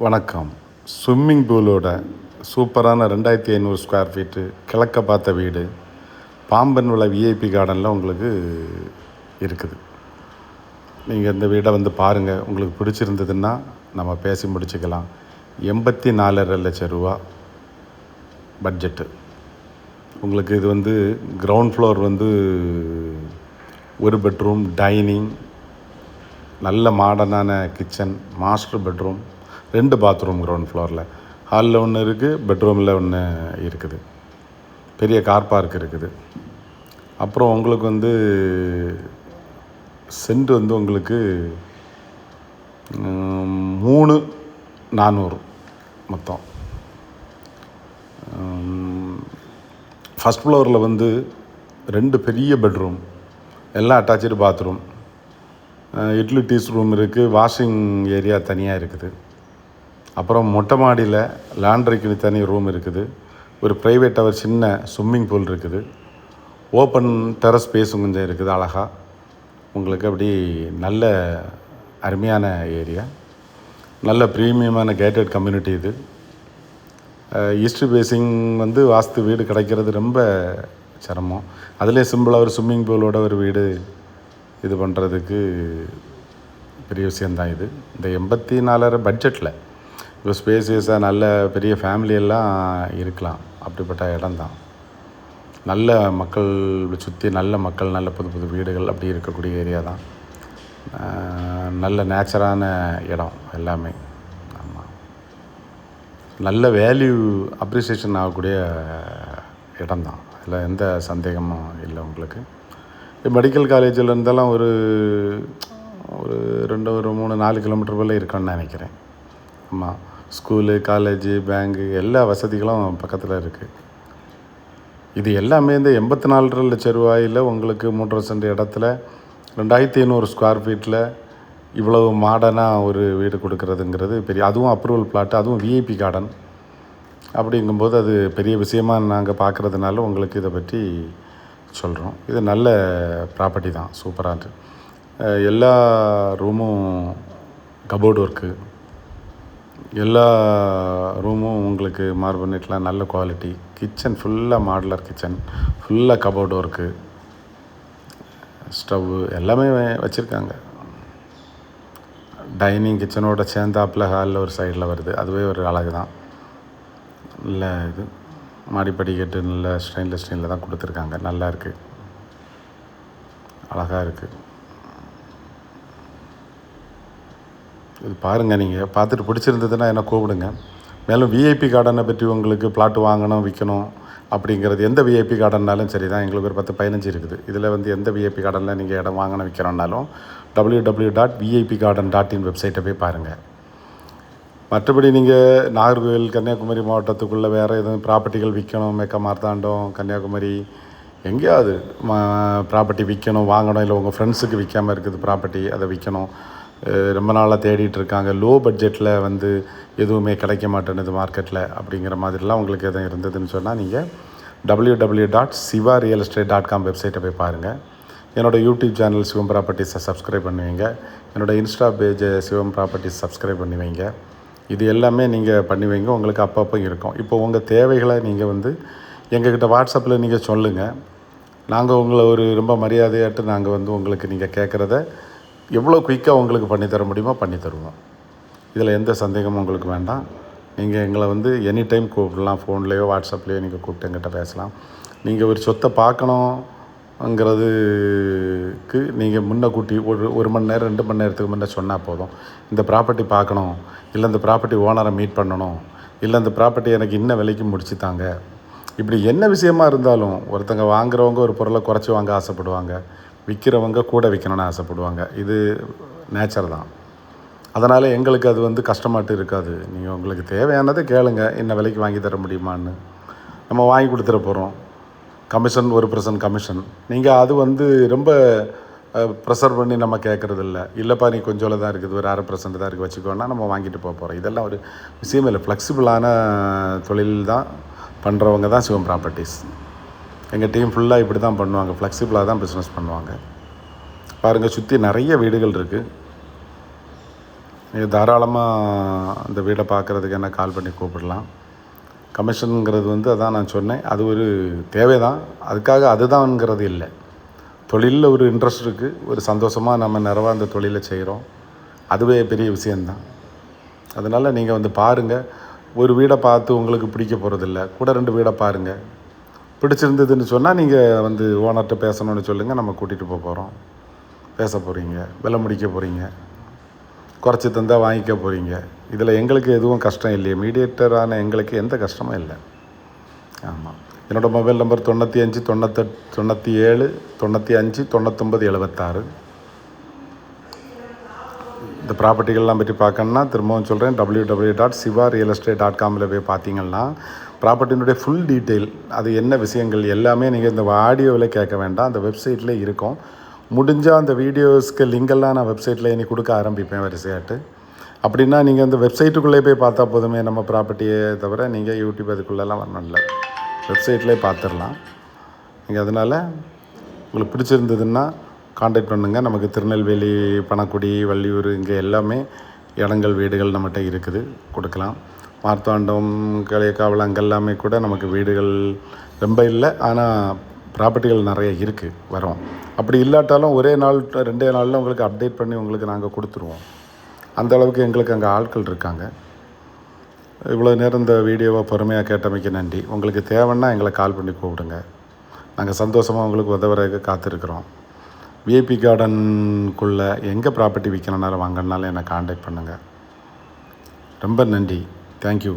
வணக்கம். ஸ்விம்மிங் பூலோட சூப்பரான 2500 square feet கிழக்க பார்த்த வீடு பாம்பன் விளை விஐபி கார்டனில் உங்களுக்கு இருக்குது. நீங்கள் இந்த வீடை வந்து பாருங்கள். உங்களுக்கு பிடிச்சிருந்ததுன்னா நம்ம பேசி முடிச்சுக்கலாம். 84.5 லட்சம் ரூபா பட்ஜெட்டு. உங்களுக்கு இது வந்து கிரவுண்ட் ஃப்ளோர் வந்து ஒரு பெட்ரூம், டைனிங், நல்ல மாடர்னான kitchen, master bedroom, 2 bathroom ground ஃப்ளோரில். ஹாலில் ஒன்று இருக்குது, பெட்ரூமில் ஒன்று இருக்குது. பெரிய கார் பார்க் இருக்குது. அப்புறம் உங்களுக்கு வந்து சென்ட் வந்து உங்களுக்கு 3,400 மொத்தம். ஃபஸ்ட் ஃப்ளோரில் வந்து 2 பெரிய பெட்ரூம், எல்லாம் அட்டாச்சு பாத்ரூம், யூட்டிலிட்டிஸ் ரூம் இருக்குது, வாஷிங் ஏரியா தனியாக இருக்குது. அப்புறம் மொட்டை மாடியில் லாண்ட்ரிக்கு தனி ரூம் இருக்குது. ஒரு ப்ரைவேட் ஒரு சின்ன ஸ்விம்மிங் பூல் இருக்குது. ஓப்பன் டெரஸ் ஸ்பேஸும் கொஞ்சம் இருக்குது அழகாக. உங்களுக்கு அப்படி நல்ல அருமையான ஏரியா, நல்ல ப்ரீமியமான கேட்டட் கம்யூனிட்டி இது. ஈஸ்ட் பேசிங் வந்து வாஸ்து வீடு கிடைக்கிறது ரொம்ப சிரமம். அதிலே சிம்பிளாக ஒரு ஸ்விம்மிங் பூலோட ஒரு வீடு இது பண்ணுறதுக்கு பெரிய விஷயந்தான் இது. இந்த 84.5 பட்ஜெட்டில் இப்போ ஸ்பேசியஸாக நல்ல பெரிய ஃபேமிலியெல்லாம் இருக்கலாம். அப்படிப்பட்ட இடம்தான். நல்ல மக்கள் சுற்றி, நல்ல மக்கள், நல்ல புது புது வீடுகள் அப்படி இருக்கக்கூடிய ஏரியா தான். நல்ல நேச்சரான இடம் எல்லாமே. ஆமாம், நல்ல வேல்யூ அப்ரிசியேஷன் ஆகக்கூடிய இடம்தான். அதில் எந்த சந்தேகமும் இல்லை. உங்களுக்கு மெடிக்கல் காலேஜில் இருந்தாலும் ஒரு 3-4 கிலோமீட்டர் போல் இருக்குன்னு நினைக்கிறேன். ஆமாம், ஸ்கூலு, காலேஜு, பேங்கு எல்லா வசதிகளும் பக்கத்தில் இருக்குது. இது எல்லாமே இந்த 84.5 லட்சம் ரூபாயில் உங்களுக்கு 3 சென்ட் இடத்துல 2500 ஸ்கொயர் ஃபீட்டில் இவ்வளவு மாடர்னாக ஒரு வீடு கொடுக்குறதுங்கிறது பெரிய, அதுவும் அப்ரூவல் பிளாட்டு, அதுவும் விஐபி கார்டன். அப்படிங்கும்போது அது பெரிய விஷயமாக நாங்கள் பார்க்குறதுனால உங்களுக்கு இதை பற்றி சொல்கிறோம். இது நல்ல ப்ராப்பர்ட்டி தான், சூப்பராக இருக்குது. எல்லா ரூமும் கபோர்டு ஒர்க்கு, எல்லா ரூமும் உங்களுக்கு மார்பனேட்லாம் நல்ல குவாலிட்டி. கிச்சன் ஃபுல்லாக மாடுலர் கிச்சன், ஃபுல்லாக கபோர்டு ஒர்க்கு, ஸ்டவ்வு எல்லாமே வச்சுருக்காங்க. டைனிங் கிச்சனோட சேர்ந்தாப்பில் ஹாலில் ஒரு சைடில் வருது, அதுவே ஒரு அழகு தான். நல்ல இது மாடிப்படிக்கட்டு நல்ல ஸ்டெயின்லெஸ் ஸ்டீலில் தான் கொடுத்துருக்காங்க. நல்லா இருக்குது, அழகாக இருக்குது. இது பாருங்கள். நீங்கள் பார்த்துட்டு பிடிச்சிருந்ததுன்னா என்ன கூப்பிடுங்க. மேலும் விஐபி கார்டனை பற்றி உங்களுக்கு பிளாட்டு வாங்கணும், விற்கணும் அப்படிங்கிறது எந்த விஐபி கார்டன்னாலும் சரி தான். எங்களுக்கு ஒரு 10-15 இருக்குது. இதில் வந்து எந்த விஐபி கார்டனில் நீங்கள் இடம் வாங்கணும், விற்கிறோன்னாலும் www.vipgarden.in வெப்சைட்டை போய் பாருங்கள். மற்றபடி நீங்கள் நாகர்கோவில், கன்னியாகுமரி மாவட்டத்துக்குள்ளே வேறு எதுவும் ப்ராப்பர்ட்டிகள் விற்கணும், மேக்க மார்த்தாண்டம், கன்னியாகுமரி எங்கேயாவது ப்ராப்பர்ட்டி விற்கணும், வாங்கணும், இல்லை உங்கள் ஃப்ரெண்ட்ஸுக்கு விற்காமல் இருக்குது ப்ராப்பர்ட்டி, அதை விற்கணும், ரொம்ப நாளாக தேடிட்டு இருக்காங்க, லோ பட்ஜெட்டில் வந்து எதுவுமே கிடைக்க மாட்டேன்னுது மார்க்கெட்டில் அப்படிங்கிற மாதிரிலாம் உங்களுக்கு எதுவும் இருந்ததுன்னு சொன்னால் நீங்கள் www.sivarealestate.com வெப்சைட்டை போய் பாருங்கள். என்னோடய யூடியூப் சேனல் சிவம் ப்ராப்பர்ட்டிஸை சப்ஸ்கிரைப் பண்ணி வைங்க. என்னோடய இன்ஸ்டா பேஜை சிவம் ப்ராப்பர்ட்டிஸ் சப்ஸ்கிரைப் பண்ணி வைங்க. இது எல்லாமே நீங்கள் பண்ணி வைங்க, உங்களுக்கு அப்பப்போ இருக்கும். இப்போ உங்கள் தேவைகளை நீங்கள் வந்து எங்ககிட்ட வாட்ஸ்அப்பில் நீங்கள் சொல்லுங்கள். நாங்கள் உங்களை ஒரு ரொம்ப மரியாதையாட்டு நாங்கள் வந்து உங்களுக்கு நீங்கள் கேட்குறத எவ்வளோ குயிக்காக உங்களுக்கு பண்ணித்தர முடியுமோ பண்ணி தருவோம். இதில் எந்த சந்தேகமும் உங்களுக்கு வேண்டாம். நீங்கள் எங்களை வந்து எனி டைம் கூப்பிடலாம். ஃபோன்லேயோ வாட்ஸ்அப்லேயோ நீங்கள் கூப்பிட்டு எங்கிட்ட பேசலாம். நீங்கள் ஒரு சொத்தை பார்க்கணுங்கிறதுக்கு நீங்கள் முன்னக்கூட்டி ஒரு மணி நேரம் 2 மணி நேரத்துக்கு முன்னே சொன்னால் போதும். இந்த ப்ராப்பர்ட்டி பார்க்கணும், இல்லை இந்த ப்ராப்பர்ட்டி ஓனரை மீட் பண்ணணும், இல்லை இந்த ப்ராப்பர்ட்டி எனக்கு இன்ன விலைக்கு முடிச்சுத்தாங்க, இப்படி என்ன விஷயமா இருந்தாலும் ஒருத்தங்க வாங்குறவங்க ஒரு பொருளை குறைச்சி வாங்க ஆசைப்படுவாங்க, விற்கிறவங்க கூட விற்கணும்னு ஆசைப்படுவாங்க. இது நேச்சர் தான். அதனால் எங்களுக்கு அது வந்து கஷ்டமாட்டு இருக்காது. நீங்கள் உங்களுக்கு தேவையானதை கேளுங்க, என்ன விலைக்கு வாங்கி தர முடியுமான்னு. நம்ம வாங்கி கொடுத்துட போகிறோம். Commission 1% commission. நீங்கள் அது வந்து ரொம்ப ப்ரெஷர் பண்ணி நம்ம கேட்குறதில்ல. இல்லைப்பா நீ கொஞ்சம் தான் இருக்குது, ஒரு 1/2% தான் இருக்குது, வச்சுக்கோன்னா நம்ம வாங்கிட்டு போகிறோம். இதெல்லாம் ஒரு விஷயம் இல்லை. ஃப்ளெக்சிபிளான தொழில் தான் பண்ணுறவங்க தான் சிவம் ப்ராப்பர்ட்டிஸ். எங்கள் டீம் ஃபுல்லாக இப்படி தான் பண்ணுவாங்க, ஃப்ளெக்சிபிளாக தான் பிஸ்னஸ் பண்ணுவாங்க. பாருங்கள், சுற்றி நிறைய வீடுகள் இருக்குது. நீங்கள் தாராளமாக அந்த வீடை பார்க்குறதுக்கு என்ன கால் பண்ணி கூப்பிடலாம். கமிஷனுங்கிறது வந்து அதான் நான் சொன்னேன், அது ஒரு தேவை தான். அதுக்காக அதுதான்ங்கிறது இல்லை. தொழிலில் ஒரு இன்ட்ரெஸ்ட் இருக்குது, ஒரு சந்தோஷமாக நம்ம நிறைவாக அந்த தொழிலை செய்கிறோம், அதுவே பெரிய விஷயந்தான். அதனால் நீங்கள் வந்து பாருங்கள். ஒரு வீடை பார்த்து உங்களுக்கு பிடிக்க போகிறதில்ல, கூட 2 வீடை பாருங்கள். பிடிச்சிருந்ததுன்னு சொன்னால் நீங்கள் வந்து ஓனர்கிட்ட பேசணுன்னு சொல்லுங்கள், நம்ம கூட்டிகிட்டு போகிறோம். பேச போகிறீங்க, விலை முடிக்க போகிறீங்க, குறைச்சி தந்தால் வாங்கிக்க போகிறீங்க. இதில் எங்களுக்கு எதுவும் கஷ்டம் இல்லையே, மீடியேட்டரான எங்களுக்கு எந்த கஷ்டமும் இல்லை. ஆமாம். என்னோடய மொபைல் நம்பர் 95 98 97 95 99 76. இந்த ப்ராப்பர்ட்டிகள்லாம் பற்றி பார்க்கணுன்னா திரும்பவும் சொல்கிறேன், www.sivarealestate.com போய் பார்த்தீங்கன்னா ப்ராப்பர்ட்டினுடைய ஃபுல் டீட்டெயில், அது என்ன விஷயங்கள் எல்லாமே நீங்கள் இந்த ஆடியோவில் கேட்க வேண்டாம், அந்த வெப்சைட்டில் இருக்கும். முடிஞ்சால் அந்த வீடியோஸ்க்கு லிங்கெல்லாம் நான் வெப்சைட்டில் இனி கொடுக்க ஆரம்பிப்பேன் வரிசையாட்டு. அப்படின்னா நீங்கள் அந்த வெப்சைட்டுக்குள்ளே போய் பார்த்தா போதுமே நம்ம ப்ராப்பர்ட்டியை தவிர, நீங்கள் யூடியூப் அதுக்குள்ளெல்லாம் வரணும்ல, வெப்சைட்லேயே பார்த்துடலாம். நீங்கள் அதனால் உங்களுக்கு பிடிச்சிருந்ததுன்னா காண்டாக்ட் பண்ணுங்கள். நமக்கு திருநெல்வேலி, பணக்குடி, வள்ளியூர் இங்கே எல்லாமே இடங்கள் வீடுகள் நம்மகிட்ட இருக்குது, கொடுக்கலாம். மார்த்தாண்டம், களியக்காவல் அங்கெல்லாமே கூட நமக்கு வீடுகள் ரொம்ப இல்லை, ஆனால் ப்ராப்பர்ட்டிகள் நிறைய இருக்குது, வரோம். அப்படி இல்லாட்டாலும் ஒரே நாள் 2 நாளில் உங்களுக்கு அப்டேட் பண்ணி உங்களுக்கு நாங்கள் கொடுத்துருவோம். அந்த அளவுக்கு எங்களுக்கு அங்கே ஆட்கள் இருக்காங்க. இவ்வளோ நேரம் இந்த வீடியோவை பொறுமையாக கேட்டமைக்கு நன்றி. உங்களுக்கு தேவைன்னா எங்களை கால் பண்ணி கூப்பிடுங்க, நாங்கள் சந்தோஷமாக உங்களுக்கு உதவுறதுக்கு காத்திருக்கிறோம். விஐபி கார்டனுக்குள்ளே எங்கே ப்ராப்பர்ட்டி விற்கணுன்னாலும் வாங்கினாலும் என்னை காண்டாக்ட் பண்ணுங்கள். ரொம்ப நன்றி. தேங்க்யூ.